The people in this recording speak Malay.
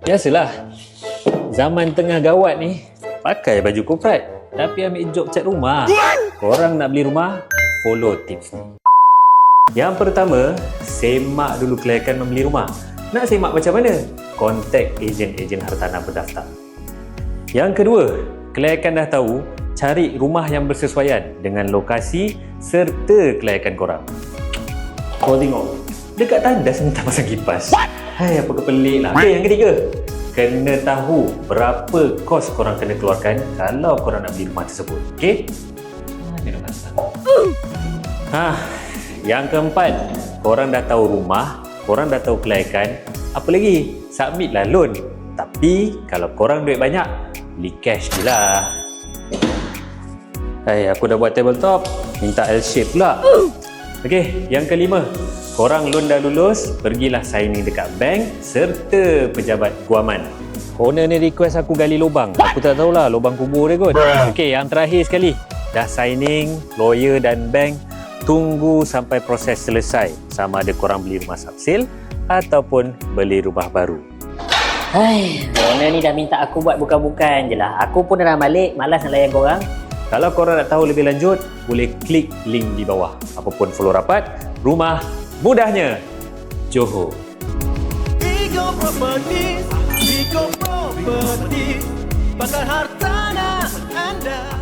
Biasalah. Zaman tengah gawat ni, pakai baju korporat tapi ambil job cat rumah. Korang nak beli rumah, follow tips ni. Yang pertama, semak dulu kelayakan membeli rumah. Nak semak macam mana? Kontak ejen-ejen hartanah berdaftar. Yang kedua, kelayakan dah tahu, cari rumah yang bersesuaian dengan lokasi serta kelayakan korang. Kau tengok, dekat tandas minta pasang kipas. Hai, apa kepelik lah. Okay, yang ketiga, kena tahu berapa kos korang kena keluarkan kalau korang nak beli rumah tersebut. Okay? Mana masalah. Yang keempat, korang dah tahu rumah, korang dah tahu kelayakan, apa lagi? Submitlah loan. Tapi kalau korang duit banyak, beli cash je lah. Hai, aku dah buat tabletop, minta L-shape pula. Okey, yang kelima, korang loan dah lulus, pergilah signing dekat bank serta pejabat guaman. Owner ni request aku gali lubang. Aku tak tahulah lubang kubur dia kot. Okey, yang terakhir sekali, dah signing, lawyer dan bank, tunggu sampai proses selesai, sama ada korang beli rumah subsale ataupun beli rumah baru. Hai, owner ni dah minta aku buat bukan-bukan je lah. Aku pun dah balik, malas nak layan korang. Kalau korang nak tahu lebih lanjut, boleh klik link di bawah. Apapun follow rapat, rumah mudahnya Johor. Bigo Properties, Bigo Properties, bakal hartanah anda.